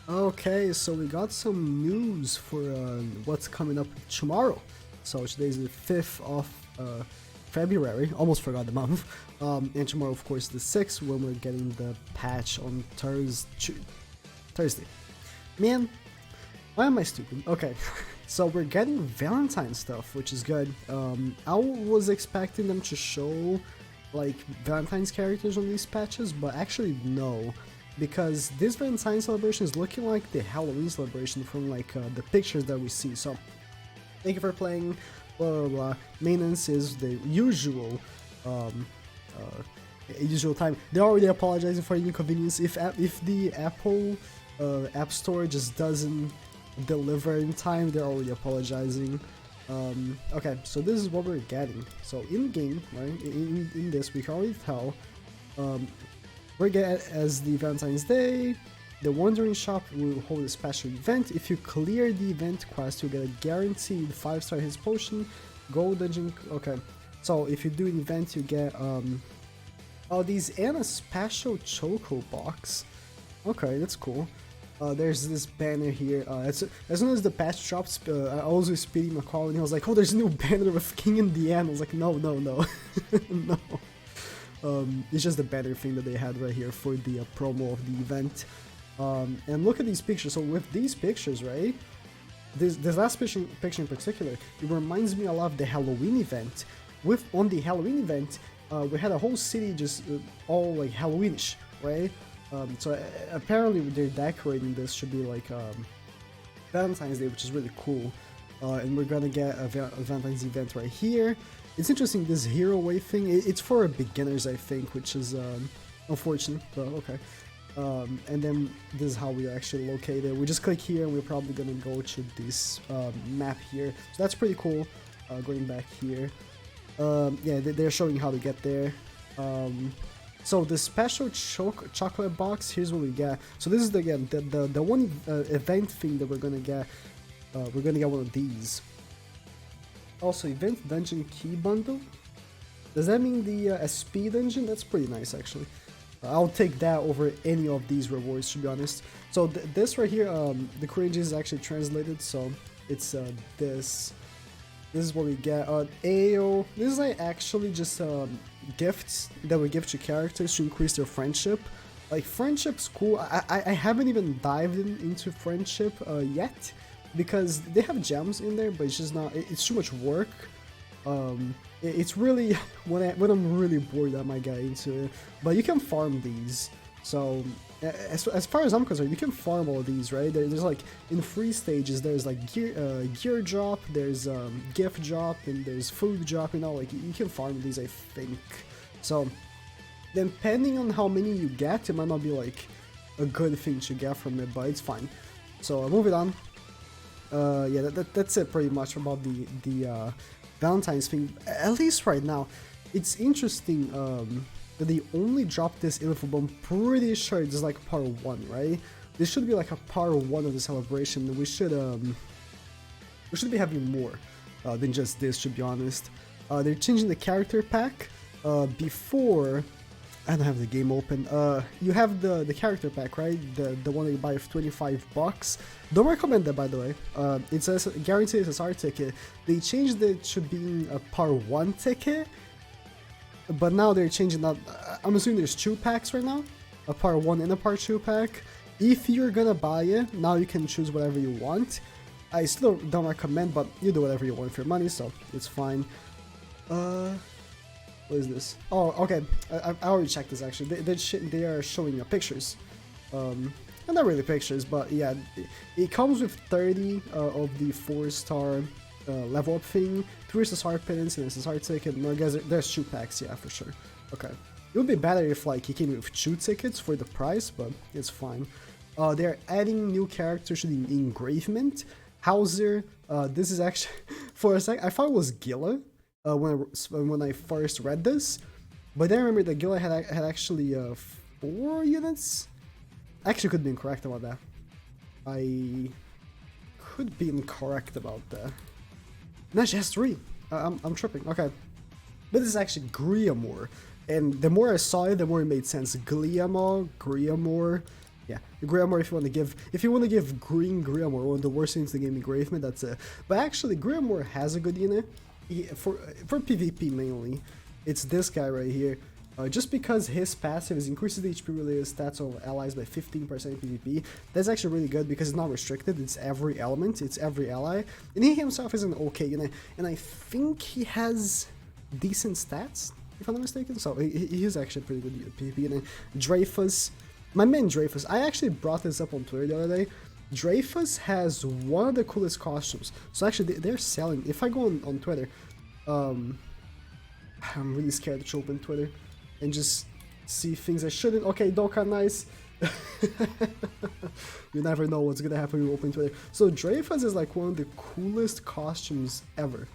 Okay, so we got some news for what's coming up tomorrow. So today's the 5th of February, almost forgot the month. And tomorrow, of course, the 6th, when we're getting the patch on Thursday. Man, why am I stupid? Okay, so we're getting Valentine stuff, which is good. I was expecting them to show like Valentine's characters on these patches, but actually no. Because this Valentine celebration is looking like the Halloween celebration from like the pictures that we see. So thank you for playing, blah blah blah. Maintenance is the usual usual time. They're already apologizing for the inconvenience. If the Apple App Store just doesn't deliver in time, they're already apologizing. Okay, so this is what we're getting. So in game, right? In this, we can already tell. We're getting as the Valentine's Day. The Wandering Shop will hold a special event. If you clear the event quest, you'll get a guaranteed 5-star his potion, gold dungeon. Okay, so if you do an event, you get oh, these and a special choco box. Okay, that's cool. There's this banner here. As soon as the patch drops, I was with Speedy McCall and he was like, "Oh, there's a new banner with King in the end." I was like, "No, no, no, no." It's just the banner thing that they had right here for the promo of the event. And look at these pictures. So with these pictures, right? This last picture in particular, it reminds me a lot of the Halloween event. On the Halloween event, we had a whole city just all like Halloweenish, right? So apparently they're decorating this to be like Valentine's Day, which is really cool. And we're gonna get a Valentine's event right here. It's interesting, this hero wave thing. It's for beginners, I think, which is unfortunate, but okay. And then this is how we are actually located. We just click here and we're probably gonna go to this map here. So that's pretty cool. Going back here. Yeah, they're showing how to get there. So the special chocolate box, here's what we get. So this is again the one event thing that we're gonna get. We're gonna get one of these. Also, event dungeon key bundle. Does that mean the SP dungeon? That's pretty nice, actually. I'll take that over any of these rewards, to be honest. So this right here, the Korean is actually translated, so it's this. This is what we get. AO. This is like actually just gifts that we give to characters to increase their friendship. Like, friendship's cool. I haven't even dived into friendship yet, because they have gems in there, but it's just not. It's too much work. It's really when I'm really bored, I might get into it. But you can farm these. So as far as I'm concerned, you can farm all these, right? There's like in 3 stages. There's like gear drop, there's gift drop, and there's food drop. You know, like you can farm these, I think. So depending on how many you get, it might not be like a good thing to get from it, but it's fine. So moving on. Yeah, that's it pretty much about the Valentine's thing. At least right now, it's interesting that they only dropped this info, but I'm pretty sure it's like part 1, right? This should be like a part 1 of the celebration. We should be having more than just this, to be honest. They're changing the character pack. Before, I don't have the game open. You have the character pack, right? The one that you buy for $25. Don't recommend that, by the way. It says guaranteed SSR ticket. They changed it to being a part 1 ticket, but now they're changing that. I'm assuming there's 2 packs right now, a part 1 and a part 2 pack. If you're gonna buy it, now you can choose whatever you want. I still don't recommend, but you do whatever you want for your money, so it's fine. What is this? Oh, okay. I already checked this, actually. They are showing pictures. Not really pictures, but yeah. It comes with 30 of the 4-star level up thing, 3 SSR pins, and an SSR ticket. No, guys, there's 2 packs, yeah, for sure. Okay. It would be better if like it came with 2 tickets for the price, but it's fine. They're adding new characters to the engravement. Hauser. This is actually, for a sec, I thought it was Gilla. When I first read this, but then I remember that Gila had actually 4 units. I actually could be incorrect about that. I could be incorrect about that. No, she has 3. I'm tripping. Okay, but this is actually Griamore, and the more I saw it, the more it made sense. Griamore, Yeah, Grimoire if you want to give green Grimoire, one of the worst things in the game, Engravement, that's it. But actually, Grimoire has a good unit for PvP mainly. It's this guy right here. Just because his passive is increases the HP related stats of allies by 15% in PvP, that's actually really good because it's not restricted, it's every element, it's every ally, and he himself is an okay unit, and I think he has decent stats, if I'm not mistaken, so he is actually pretty good PvP unit. Dreyfus, my man Dreyfus, I actually brought this up on Twitter the other day. Dreyfus has one of the coolest costumes, so actually they're selling, if I go on Twitter, I'm really scared to open Twitter and just see things I shouldn't. Okay, Dokkan, nice. You never know what's gonna happen when you open Twitter. So Dreyfus is like one of the coolest costumes ever.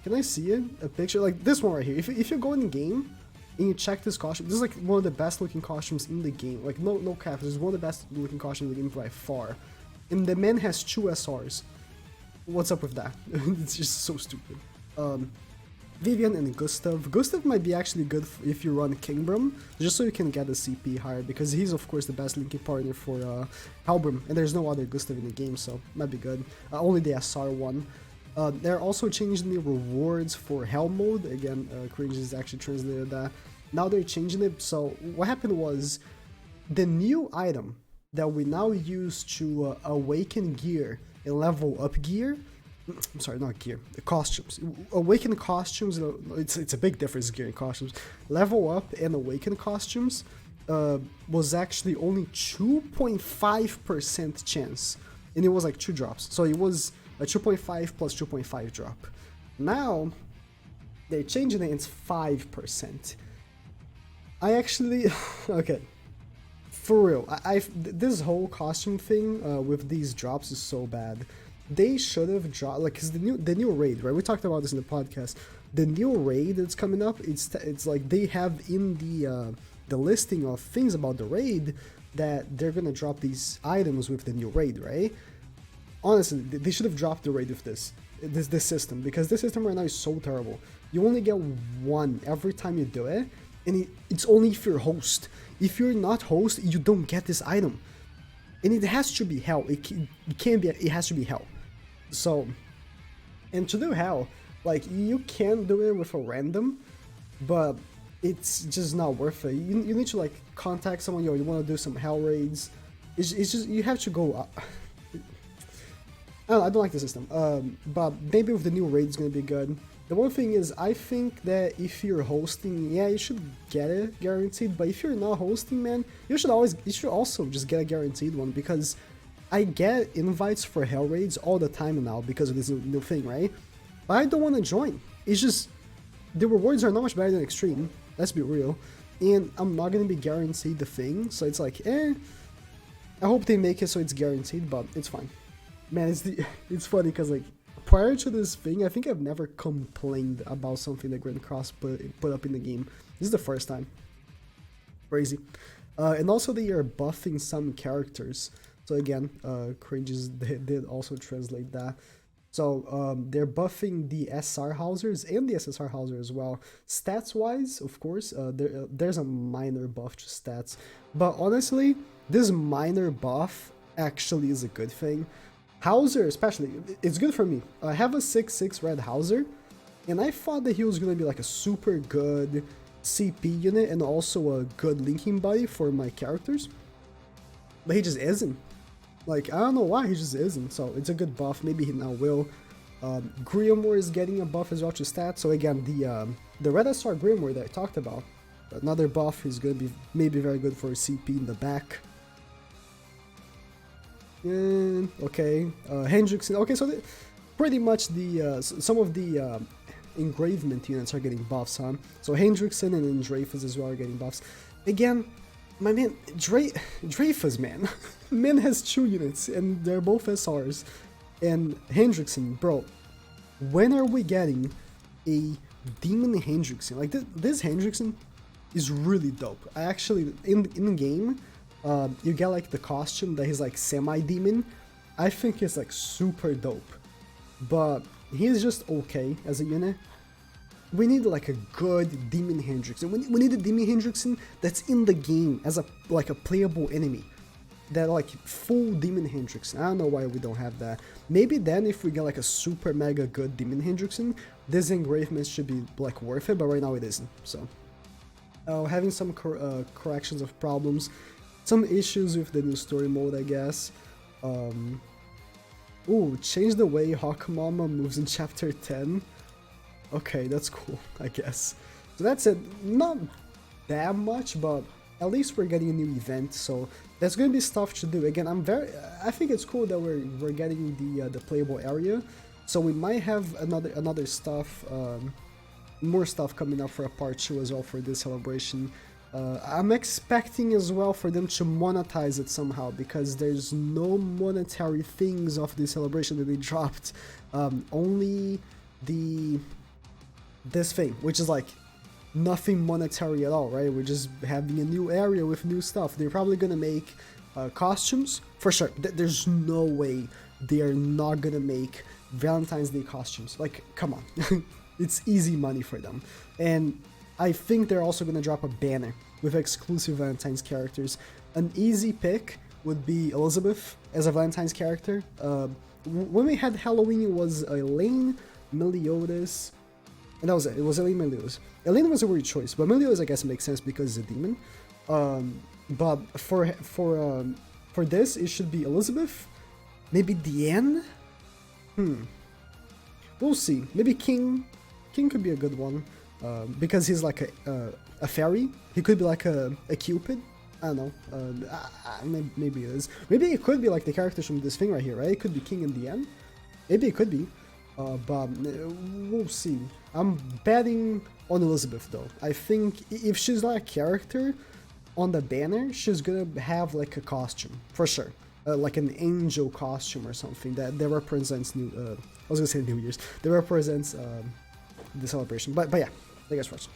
Can I see it? A picture like this one right here. If you go in the game and you check this costume, this is like one of the best looking costumes in the game. Like no cap, this is one of the best looking costumes in the game by far. And the man has 2 SRs. What's up with that? It's just so stupid. Vivian and Gustav. Gustav might be actually good if you run Kingbrum, just so you can get the CP higher, because he's of course the best linking partner for Halbrum, and there's no other Gustav in the game, so might be good. Only the SR one. They're also changing the rewards for Hell mode. Again, Cringe has actually translated that. Now they're changing it, so what happened was, the new item that we now use to awaken gear and level up gear, I'm sorry, not gear, the costumes. Awaken costumes, it's a big difference, gear and costumes. Level up and awaken costumes was actually only 2.5% chance, and it was like 2 drops. So it was a 2.5 plus 2.5 drop. Now, they're changing it, it's 5%. I actually, okay, for real, this whole costume thing with these drops is so bad. They should have dropped, like, cause the new raid, right? We talked about this in the podcast. The new raid that's coming up, it's like they have in the listing of things about the raid that they're gonna drop these items with the new raid, right? Honestly, they should have dropped the raid with this system, because this system right now is so terrible. You only get 1 every time you do it, and it's only if you're host. If you're not host, you don't get this item, and it has to be hell. It can't be. It has to be hell. So, and to do hell, like, you can do it with a random, but it's just not worth it. You need to like contact someone. Yo, you want to do some hell raids? It's just you have to go. I don't like the system. But maybe with the new raid, it's gonna be good. The one thing is, I think that if you're hosting, yeah, you should get it guaranteed. But if you're not hosting, man, you should also just get a guaranteed one, because I get invites for hell raids all the time now because of this new thing, right? But I don't want to join. It's just the rewards are not much better than Extreme. Let's be real, and I'm not gonna be guaranteed the thing, so it's like, I hope they make it so it's guaranteed, but it's fine. Man, it's funny because like prior to this thing, I think I've never complained about something that Grand Cross put up in the game. This is the first time. Crazy. And also they are buffing some characters. So again, Cringes did also translate that. So they're buffing the SR Hausers and the SSR Hauser as well. Stats wise, of course, there's a minor buff to stats. But honestly, this minor buff actually is a good thing. Hauser especially, it's good for me. I have a 6/6 red Hauser, and I thought that he was going to be like a super good CP unit and also a good linking buddy for my characters. But he just isn't. Like, I don't know why, he just isn't. So it's a good buff, maybe he now will. Grimoire is getting a buff as well to stats. So again, the red SR Grimoire that I talked about, another buff is going to be maybe very good for CP in the back. Okay, Hendrickson. Okay, so pretty much some of the engravement units are getting buffs, huh? So Hendrickson and then Dreyfus as well are getting buffs. Again, my man, Dreyfus, man. Man has 2 units and they're both SRs. And Hendrickson, bro, when are we getting a Demon Hendrickson? Like, this Hendrickson is really dope. I actually, in the game, you get like the costume that he's like semi-demon. I think it's like super dope, but he's just okay as a unit. We need like a good Demon Hendrickson. We need a Demon Hendrickson that's in the game as a playable enemy. that like full Demon Hendrickson. I don't know why we don't have that. Maybe then if we get like a super mega good Demon Hendrickson, this engravement should be like worth it, but right now it isn't. So having some corrections of problems, some issues with the new story mode, I guess. Ooh, change the way Hawkmama moves in chapter 10. Okay, that's cool, I guess. So that's it. Not that much, but at least we're getting a new event, so there's gonna be stuff to do. Again, I think it's cool that we're getting the playable area, so we might have another stuff, more stuff coming up for a part 2 as well for this celebration. I'm expecting as well for them to monetize it somehow, because there's no monetary things of the celebration that they dropped. Only this thing, which is like nothing monetary at all, right? We're just having a new area with new stuff. They're probably gonna make costumes for sure. There's no way they are not gonna make Valentine's Day costumes. Like, come on. It's easy money for them. And I think they're also gonna drop a banner with exclusive Valentine's characters. An easy pick would be Elizabeth as a Valentine's character. When we had Halloween, it was Elaine, Meliodas, and that was it. It was Elaine, Meliodas. Elaine was a weird choice, but Meliodas I guess makes sense because he's a demon. But for this, it should be Elizabeth, maybe Diane. We'll see. Maybe King. King could be a good one. Because he's like a fairy. He could be like a Cupid. I don't know. Maybe it is. Maybe it could be like the characters from this thing right here, right? It could be King in the end. Maybe it could be. But we'll see. I'm betting on Elizabeth though. I think if she's not a character on the banner, she's gonna have like a costume for sure. Like an angel costume or something that represents I was gonna say New Year's. That represents the celebration. But yeah, thank you guys for watching.